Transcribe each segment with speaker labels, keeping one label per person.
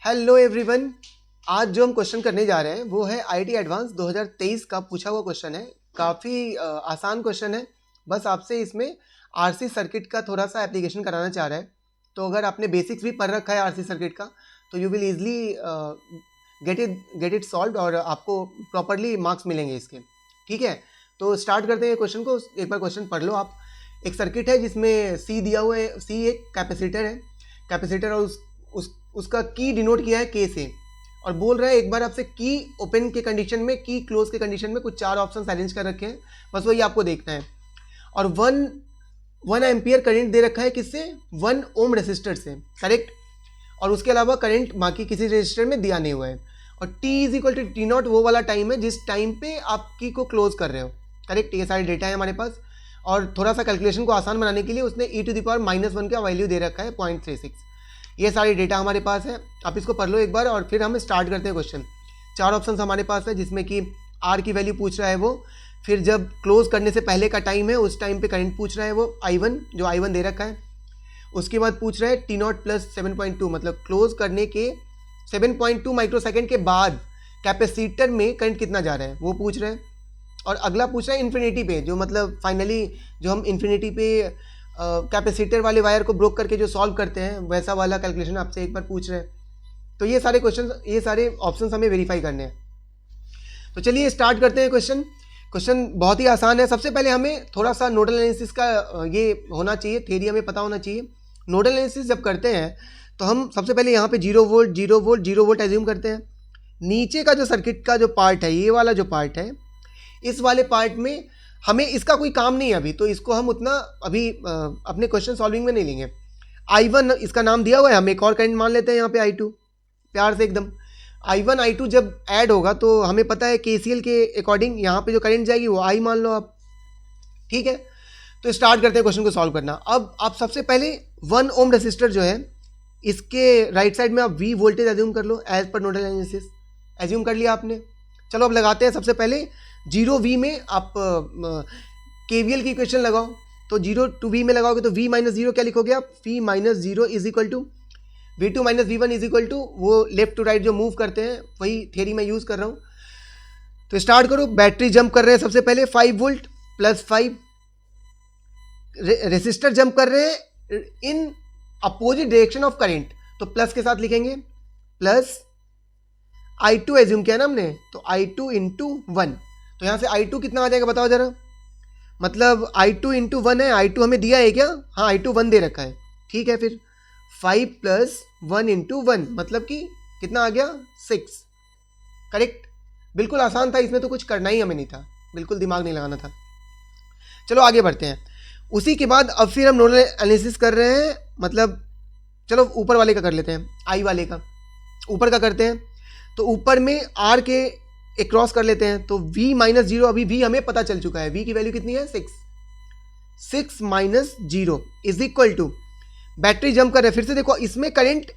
Speaker 1: Hello everyone. आज जो हम क्वेश्चन करने जा रहे हैं वो है आईटी एडवांस 2023 का पूछा हुआ क्वेश्चन है। काफ़ी आसान क्वेश्चन है। बस आपसे इसमें आरसी सर्किट का थोड़ा सा एप्लीकेशन कराना चाह रहा है। तो अगर आपने बेसिक्स भी पढ़ रखा है आरसी सर्किट का तो you will easily get it solve और आपको प्रॉपरली मार्क्स मिलेंगे इसके। ठीक है, तो स्टार्ट करते हैं क्वेश्चन को। एक बार क्वेश्चन पढ़ लो आप। एक सर्किट है जिसमें सी दिया हुआ है, सी एक कैपेसिटर है, कैपेसिटर और उसका की डिनोट किया है के से, और बोल रहा है एक बार आपसे की ओपन के कंडीशन में, की क्लोज के कंडीशन में कुछ चार ऑप्शन अरेंज कर रखे हैं, बस वही आपको देखना है। और वन एम्पियर करंट दे रखा है किससे, 1 ओम रेसिस्टर से, करेक्ट। और उसके अलावा करंट बाकी किसी रेजिस्टर में दिया नहीं हुआ है। और T is equal to T naught वो वाला टाइम है जिस टाइम पे आप की को क्लोज कर रहे हो, करेक्ट। ये सारे डेटा है हमारे पास। और थोड़ा सा कैलकुलेशन को आसान बनाने के लिए उसने e⁻⁻1 का वैल्यू दे रखा है 0.36। ये सारी डेटा हमारे पास है, आप इसको पढ़ लो एक बार और फिर हम स्टार्ट करते हैं क्वेश्चन। चार ऑप्शंस हमारे पास है जिसमें कि आर की वैल्यू पूछ रहा है वो, फिर जब क्लोज करने से पहले का टाइम है उस टाइम पे करंट पूछ रहा है वो I1 जो I1 दे रखा है। उसके बाद पूछ रहा है टी नॉट प्लस 7.2 मतलब क्लोज करने के 7.2 माइक्रोसेकंड के बाद कैपेसिटर में करंट कितना जा रहा है वो पूछ रहा है। और अगला पूछ रहा है इन्फिनिटी पे, जो मतलब फाइनली जो हम इन्फिनिटी पे कैपेसिटर वाले वायर को ब्रोक करके जो सॉल्व करते हैं वैसा वाला कैलकुलेशन आपसे एक बार पूछ रहे हैं। तो ये सारे क्वेश्चन, ये सारे ऑप्शंस हमें वेरीफाई करने हैं। तो चलिए स्टार्ट करते हैं क्वेश्चन। क्वेश्चन बहुत ही आसान है। सबसे पहले हमें थोड़ा सा नोडल एनालिसिस का ये होना चाहिए, थ्योरी हमें पता होना चाहिए। नोडल एनालिसिस जब करते हैं तो हम सबसे पहले यहाँ पे 0 वोल्ट 0 वोल्ट 0 वोल्ट एज्यूम करते हैं। नीचे का जो सर्किट का जो पार्ट है, ये वाला जो पार्ट है, इस वाले पार्ट में हमें इसका कोई काम नहीं है अभी, तो इसको हम उतना अभी अपने क्वेश्चन सॉल्विंग में नहीं लेंगे। I1 इसका नाम दिया हुआ है, हम एक और करंट मान लेते हैं यहाँ पे I2, प्यार से एकदम। I1 I2 जब ऐड होगा तो हमें पता है KCL के अकॉर्डिंग यहाँ पे जो करंट जाएगी वो I मान लो आप। ठीक है, तो स्टार्ट करते हैं क्वेश्चन को सॉल्व करना। अब आप सबसे पहले 1 ओम रेसिस्टर जो है इसके राइट साइड में आप V वोल्टेज एज्यूम कर लो as per nodal analysis. Assume कर लिया आपने। चलो अब लगाते हैं। सबसे पहले 0V में आप KVL की इक्वेशन लगाओ। तो 0 to V में लगाओगे तो V माइनस 0 क्या लिखोगे आप, V minus 0 is equal to V2 minus V1 is equal to, वो लेफ्ट टू राइट जो मूव करते हैं वही थियरी मैं यूज़ कर रहा हूँ। तो स्टार्ट करो। बैटरी जंप कर रहे हैं सबसे पहले 5 वोल्ट प्लस 5, रेसिस्टर जंप कर रहे हैं in opposite direction of current, तो प्लस के साथ लिखेंगे प्लस I2 एज्यूम किया ना हमने, तो I2 इंटू 1। तो यहाँ से I2 कितना आ जाएगा बताओ जरा, मतलब I2 इंटू 1 है। I2 हमें दिया है क्या, हाँ I2 1 दे रखा है। ठीक है, फिर 5 प्लस 1 इंटू 1 मतलब कि कितना आ गया 6, करेक्ट। बिल्कुल आसान था, इसमें तो कुछ करना ही हमें नहीं था, बिल्कुल दिमाग नहीं लगाना था। चलो आगे बढ़ते हैं। उसी के बाद अब फिर हम नोडल एनालिसिस कर रहे हैं, मतलब चलो ऊपर वाले का कर लेते हैं, I वाले का ऊपर का करते हैं। तो ऊपर में R के एक क्रॉस कर लेते हैं, तो V माइनस 0, अभी V हमें पता चल चुका है, V की वैल्यू कितनी है 6 minus 0 is equal to, battery jump कर रहे हैं। फिर से देखो इसमें करंट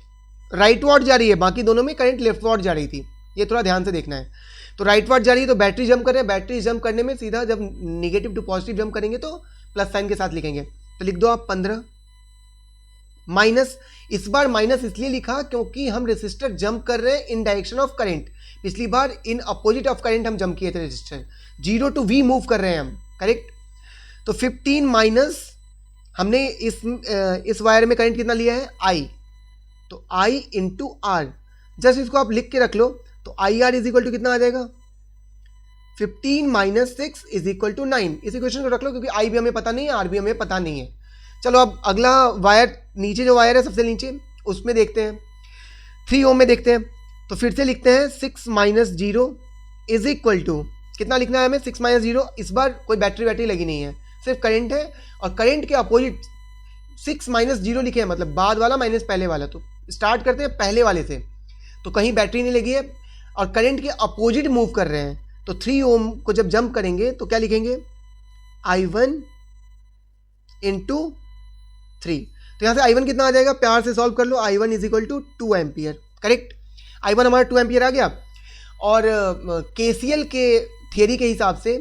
Speaker 1: राइट वार्ड जा रही है, बाकी दोनों में करंट लेफ्ट वार्ड जा रही थी, ये थोड़ा ध्यान से देखना है। तो राइट वार्ड जा रही है तो बैटरी जंप कर रहे हैं। बैटरी जंप करने में सीधा जब निगेटिव टू पॉजिटिव जंप करेंगे तो प्लस साइन के साथ लिखेंगे। तो लिख दो आप 15 माइनस, इस बार माइनस इसलिए लिखा क्योंकि हम रेसिस्टर जंप कर रहे हैं इन डायरेक्शन ऑफ करंट। पिछली बार इन अपोजिट ऑफ करंट हम जंप किए थे, रेसिस्टर 0 टू V मूव कर रहे हैं हम, करेक्ट। तो 15 माइनस हमने इस वायर में करंट कितना लिया है I, तो I इंटू R। जस्ट इसको आप लिख के रख लो, तो IR इज इक्वल टू कितना आ जाएगा 15 माइनस 6 इज इक्वल टू 9। इस इक्वेशन को रख लो क्योंकि I भी हमें पता नहीं है, R भी हमें पता नहीं है। चलो अब अगला वायर, नीचे जो वायर है सबसे नीचे, उसमें देखते हैं 3 ओम में देखते हैं। तो फिर से लिखते हैं 6 माइनस 0 इज इक्वल टू, कितना लिखना है हमें 6 माइनस 0। इस बार कोई बैटरी लगी नहीं है, सिर्फ करंट है, और करंट के अपोजिट 6 माइनस 0 लिखे हैं, मतलब बाद वाला माइनस पहले वाला। तो स्टार्ट करते हैं पहले वाले से, तो कहीं बैटरी नहीं लगी है और करंट के अपोजिट मूव कर रहे हैं। तो 3 ओम को जब जंप करेंगे तो क्या लिखेंगे I1 इंटू 3। तो यहाँ से I1 कितना आ जाएगा, प्यार से सॉल्व कर लो। I1 is equal to 2 ampere, correct. I1 हमारा 2 एम्पियर आ गया। और KCL के थियरी के हिसाब से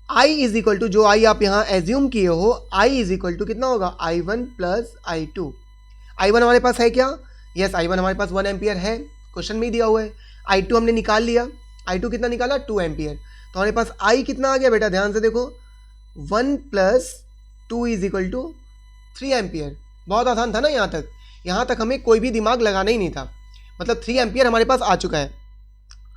Speaker 1: I इज इक्वल टू, जो I आप यहाँ एज्यूम किए हो, I इज इक्वल टू कितना होगा I1 प्लस I2। I1 हमारे पास है क्या यस I1 हमारे पास 1 एम्पियर है, क्वेश्चन में ही दिया हुआ है। I2 हमने निकाल लिया, I2 कितना निकाला 2 एम्पियर। तो हमारे पास I कितना आ गया बेटा, ध्यान से देखो 1 + 2 = 3 एम्पियर। बहुत आसान था ना, यहाँ तक हमें कोई भी दिमाग लगाना ही नहीं था, मतलब 3 एम्पियर हमारे पास आ चुका है।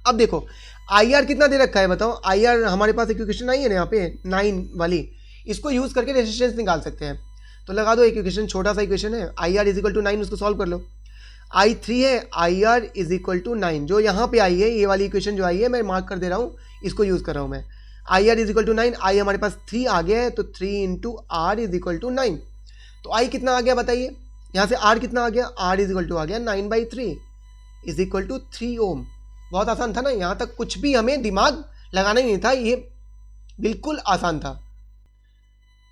Speaker 1: अब देखो IR कितना दे रखा है बताओ, IR हमारे पास इक्वेशन आई है ना यहाँ पे 9 वाली, इसको यूज करके रेजिस्टेंस निकाल सकते हैं। तो लगा दो इक्वेशन, छोटा सा इक्वेशन है, IR = 9, उसको सॉल्व कर लो। I3 है, IR = 9, जो यहाँ पे आई है, ये वाली इक्वेशन जो आई है मैं मार्क कर दे रहा हूँ, इसको यूज कर रहा हूँ मैं। IR = 9, I हमारे पास 3 आ गया है, तो 3 × R = 9। तो I कितना आ गया बताइए, यहाँ से R कितना आ गया, R = आ गया 9/3 = 3 ओम। बहुत आसान था ना, यहाँ तक कुछ भी हमें दिमाग लगाना ही नहीं था, ये बिल्कुल आसान था।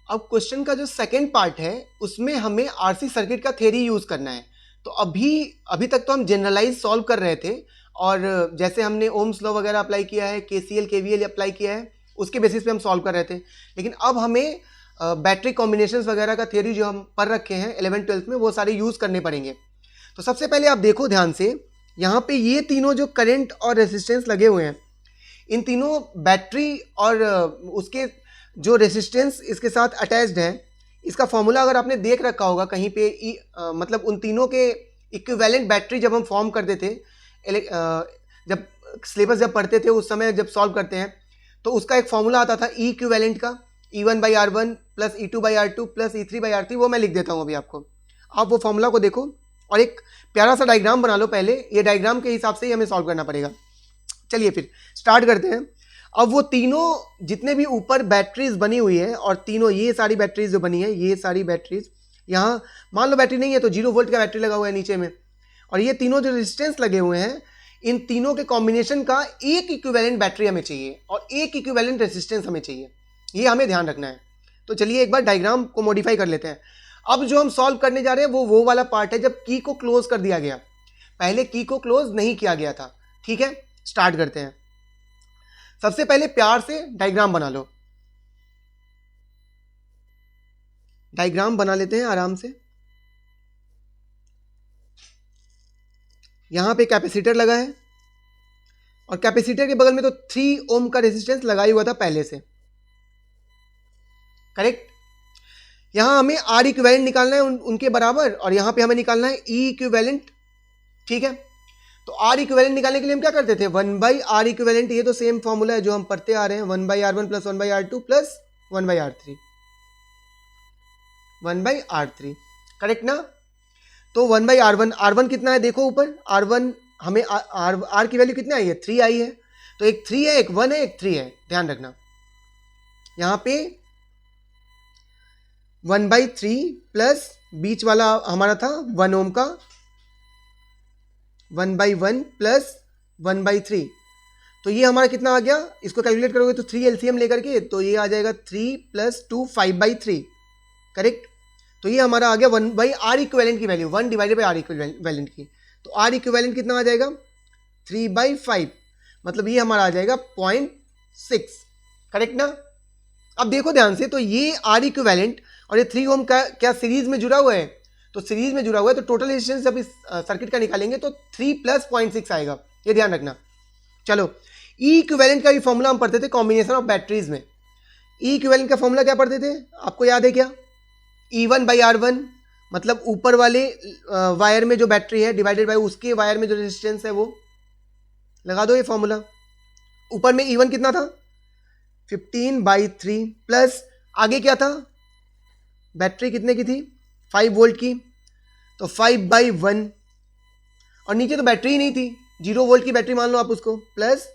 Speaker 1: अब क्वेश्चन का जो सेकंड पार्ट है उसमें हमें आरसी सर्किट का थ्योरी यूज करना है। तो अभी तक तो हम जनरलाइज सॉल्व कर रहे थे, और जैसे हमने ओम्स लॉ वगैरह अप्लाई किया है, केसीएल केवीएल अप्लाई किया है, उसके बेसिस पे हम सॉल्व कर रहे थे। लेकिन अब हमें बैटरी कॉम्बिनेशंस वगैरह का थ्योरी जो हम पढ़ रखे हैं 11th-12th में, वो सारे यूज करने पड़ेंगे। तो सबसे पहले आप देखो ध्यान से, यहाँ पे ये तीनों जो करंट और रेजिस्टेंस लगे हुए हैं, इन तीनों बैटरी और उसके जो रेजिस्टेंस इसके साथ अटैच्ड है, इसका फॉर्मूला अगर आपने देख रखा होगा कहीं पे, मतलब उन तीनों के इक्विवेलेंट बैटरी जब हम फॉर्म करते थे, जब सिलेबस जब पढ़ते थे उस समय जब सॉल्व करते हैं, तो उसका एक फॉर्मूला आता था ई इक्विवेलेंट का, E1/R1 + E2/R2 + E3/R3, वो मैं लिख देता हूँ अभी आपको। आप वो फॉर्मूला को देखो और एक प्यारा सा डायग्राम बना लो पहले, ये डायग्राम के हिसाब से ही हमें सॉल्व करना पड़ेगा। चलिए फिर स्टार्ट करते हैं। अब वो तीनों जितने भी ऊपर बैटरीज बनी हुई है, और तीनों ये सारी बैटरीज जो बनी है, ये सारी बैटरीज, यहाँ मान लो बैटरी नहीं है तो 0 वोल्ट का बैटरी लगा हुआ है नीचे में, और ये तीनों जो रेजिस्टेंस लगे हुए हैं, इन तीनों के कॉम्बिनेशन का एक इक्विवेलेंट बैटरी हमें चाहिए और एक इक्विवेलेंट रेजिस्टेंस हमें चाहिए, ये हमें ध्यान रखना है। तो चलिए एक बार डायग्राम को मॉडिफाई कर लेते हैं। अब जो हम सॉल्व करने जा रहे हैं वो वाला पार्ट है जब की को क्लोज कर दिया गया, पहले की को क्लोज नहीं किया गया था। ठीक है, स्टार्ट करते हैं। सबसे पहले प्यार से डायग्राम बना लो, डायग्राम बना लेते हैं आराम से। यहां पे कैपेसिटर लगा है, और कैपेसिटर के बगल में तो 3 ओम का रेजिस्टेंस लगा ही हुआ था पहले से, करेक्ट। यहां हमें आर इक्विवेलेंट निकालना है उनके बराबर, और यहां पे हमें निकालना है ई इक्विवेलेंट। ठीक है, तो आर इक्विवेलेंट निकालने के लिए हम क्या करते थे, 1/R इक्विवेलेंट, ये तो सेम फॉर्मूला है जो हम पढ़ते आ रहे हैं, 1/R1 + 1/R2 + 1/R3, 1/R3, correct ना। तो 1/R1, R1 कितना है देखो ऊपर, R1 हमें R की वैल्यू कितनी आई है, 3 आई है, तो एक 3 है, एक 1 है, एक 3 है, ध्यान रखना। यहां पे 1/3 प्लस बीच वाला हमारा था 1 ओम का, 1/1 + 1/3, तो ये हमारा कितना आ गया, इसको कैलकुलेट करोगे तो 3 एलसीएम लेकर के, तो ये आ जाएगा 3 + 2 5/3, करेक्ट। तो ये हमारा आ गया 1/R इक्विवेलेंट की वैल्यू, 1/R इक्विवेलेंट की। तो R इक्विवेलेंट कितना आ जाएगा 3/5, मतलब ये हमारा आ जाएगा 0.6, करेक्ट ना। अब देखो ध्यान से, तो ये R इक्विवेलेंट और ये 3 ओम का क्या सीरीज में जुड़ा हुआ है, तो सीरीज में जुड़ा हुआ है, तो टोटल रेजिस्टेंस जब इस सर्किट का निकालेंगे तो 3 + 0.6 आएगा, ये ध्यान रखना। चलो, ई इक्विवेलेंट का भी फॉर्मूला हम पढ़ते थे कॉम्बिनेशन ऑफ बैटरीज में। ई इक्विवेलेंट का फॉर्मूला क्या पढ़ते थे, आपको याद है क्या, E1/R1, मतलब ऊपर वाले वायर में जो बैटरी है डिवाइडेड बाय उसके वायर में जो रेजिस्टेंस है, वो लगा दो ये फॉर्मूला। ऊपर में E1 कितना था 15/3, प्लस आगे क्या था, बैटरी कितने की थी 5 वोल्ट की, तो 5/1, और नीचे तो बैटरी ही नहीं थी, 0 वोल्ट की बैटरी मान लो आप उसको, प्लस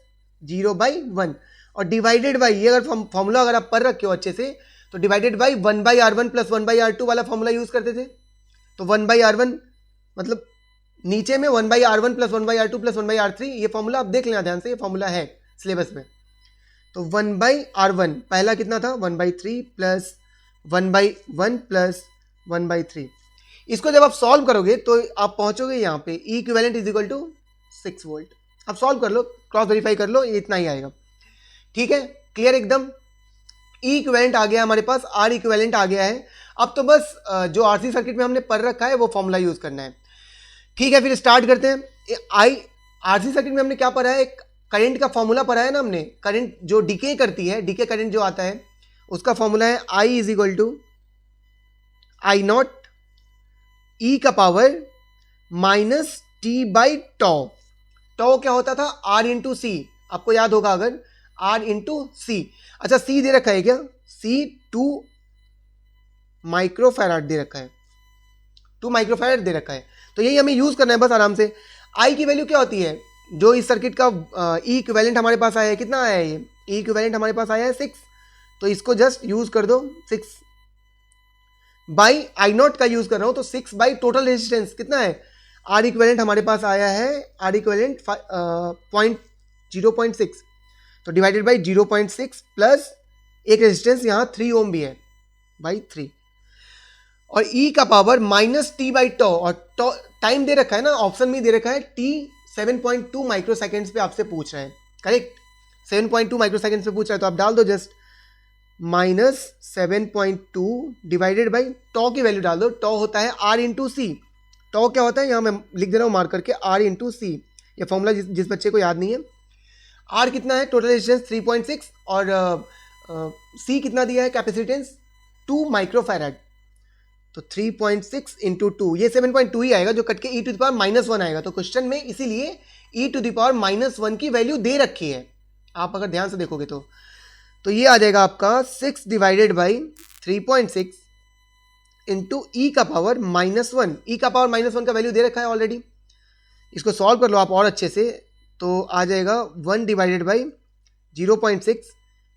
Speaker 1: 0/1, और डिवाइडेड बाई, ये अगर फॉर्मूला अगर आप पढ़ रखे हो अच्छे से, तो डिवाइडेड बाई 1/R1 + 1/R2 वाला फॉर्मूला यूज करते थे। तो 1/R1 मतलब नीचे में 1/R1 + 1/R2 + 1/R3, ये फॉर्मूला आप देख लेना ध्यान से, ये फॉर्मूला है सिलेबस में। तो 1/R1 पहला कितना था 1/3 प्लस 1/1 प्लस 1/3, इसको जब आप सॉल्व करोगे तो आप पहुंचोगे यहाँ पे E इक्विवेलेंट = 6 वोल्ट। आप सॉल्व कर लो, क्रॉस वेरीफाई कर लो, ये इतना ही आएगा। ठीक है, क्लियर एकदम। E इक्विवेलेंट आ गया हमारे पास, R इक्विवेलेंट आ गया है। अब तो बस जो आरसी सर्किट में हमने पढ़ रखा है वो फॉर्मूला यूज करना है। ठीक है, फिर स्टार्ट करते हैं। आरसी सर्किट में हमने क्या पढ़ा है, एक करंट का फॉर्मूला पढ़ा है ना हमने। करंट जो डीके करती है, डीके करंट जो आता है उसका फॉर्मूला है I is equal to I naught e का power minus t by tau. Tau क्या होता था, आर इंटू सी, आपको याद होगा अगर, आर इंटू सी। अच्छा, सी दे रखा है क्या, सी 2 माइक्रोफैराड दे रखा है, 2 माइक्रोफैराड दे रखा है। तो यही हमें यूज करना है बस आराम से। आई की वैल्यू क्या होती है, जो इस सर्किट का ई इक्विवेलेंट हमारे पास आया है, कितना आया है ये ई इक्विवेलेंट हमारे पास आया है 6। तो इसको जस्ट यूज कर दो, 6 बाई आई नॉट का यूज कर रहा हूं तो 6 बाई टोटल रेजिस्टेंस कितना है, आर इक्विवेलेंट हमारे पास आया है, आर इक्विवेलेंट 0.6, तो डिवाइडेड बाई 0.6 प्लस एक रेजिस्टेंस यहां 3 ओम भी है बाई 3, और ई का पावर माइनस टी बाई टॉ, और टाइम दे रखा है ना, ऑप्शन में दे रखा है टी 7.2 माइक्रो सेकेंड्स पे आपसे पूछ रहा है, करेक्ट, 7.2 माइक्रो सेकेंड्स पे पूछ रहा है, तो आप डाल दो जस्ट माइनस 7.2 डिवाइडेड बाई टॉ की वैल्यू डाल दो। टॉ होता है आर इंटू सी, टॉ क्या होता है यहाँ मैं लिख दे रहा हूँ मार्क करके, आर इंटू सी। ये फॉर्मूला जिस बच्चे को याद नहीं है। आर कितना है, टोटल रेजिस्टेंस 3.6, और सी कितना दिया है, कैपेसिटेंस 2 माइक्रोफैराड, तो 3.6 इंटू 2, ये 7.2 ही आएगा, जो कट के ई टू द पावर -1 आएगा। तो क्वेश्चन में इसीलिए ई टू द पावर -1 की वैल्यू दे रखी है, आप अगर ध्यान से देखोगे तो ये आ जाएगा आपका 6 डिवाइडेड बाई 3.6 इंटू ई का पावर -1। ई का पावर -1 का वैल्यू दे रखा है ऑलरेडी, इसको सॉल्व कर लो आप और अच्छे से, तो आ जाएगा 1 डिवाइडेड बाई 0.6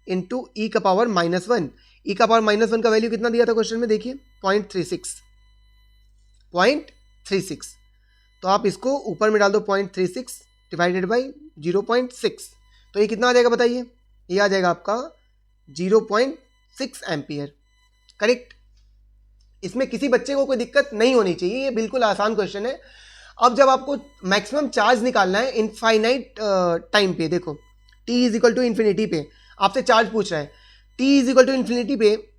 Speaker 1: इंटू ई का पावर -1। ई का पावर -1 का वैल्यू कितना दिया था क्वेश्चन में, देखिए 0.36, तो आप इसको ऊपर में डाल दो 0.36 डिवाइडेड बाई 0.6, तो ये कितना आ जाएगा बताइए, ये आ जाएगा आपका 0.6 एम्पियर, करेक्ट। इसमें किसी बच्चे को कोई दिक्कत नहीं होनी चाहिए, ये बिल्कुल आसान क्वेश्चन है। अब जब आपको मैक्सिमम चार्ज निकालना है इनफाइनाइट टाइम पे, देखो t is equal to infinity पे आपसे चार्ज पूछ रहा है, t is equal to infinity पे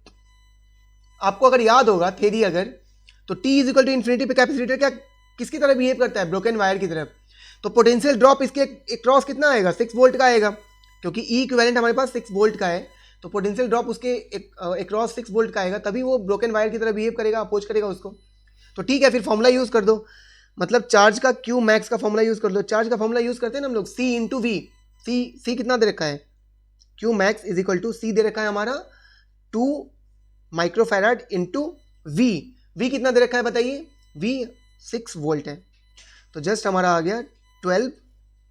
Speaker 1: आपको अगर याद होगा थ्योरी अगर, तो t is equal to infinity पे कैपेसिटर क्या किसकी तरह बिहेव करता है, ब्रोकन वायर की तरफ। तो पोटेंशियल ड्रॉप इसके क्रॉस कितना आएगा, 6 वोल्ट का आएगा, क्योंकि ई इक्विवेलेंट हमारे पास 6 वोल्ट का है, तो पोटेंशियल ड्रॉप उसके क्रॉस 6 वोल्ट का आएगा, तभी वो ब्रोकन वायर की तरह बिहेव करेगा, अपोज करेगा उसको। तो ठीक है, फिर फॉर्मूला यूज कर दो, मतलब चार्ज का क्यू मैक्स का फॉर्मूला यूज कर दो। चार्ज का फॉर्मूला यूज करते हैं ना हम लोग, सी इंटू वी। सी कितना दे रखा है, Q max is equal to C दे रखा है हमारा 2 माइक्रोफैराड इंटू वी। वी कितना दे रखा है बताइए, वी 6 वोल्ट है, तो जस्ट हमारा आ गया 12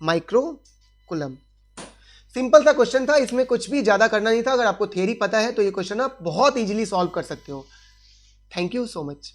Speaker 1: माइक्रो कूलम। सिंपल सा क्वेश्चन था, इसमें कुछ भी ज्यादा करना नहीं था। अगर आपको थियरी पता है तो ये क्वेश्चन आप बहुत इजीली सॉल्व कर सकते हो। Thank you so much.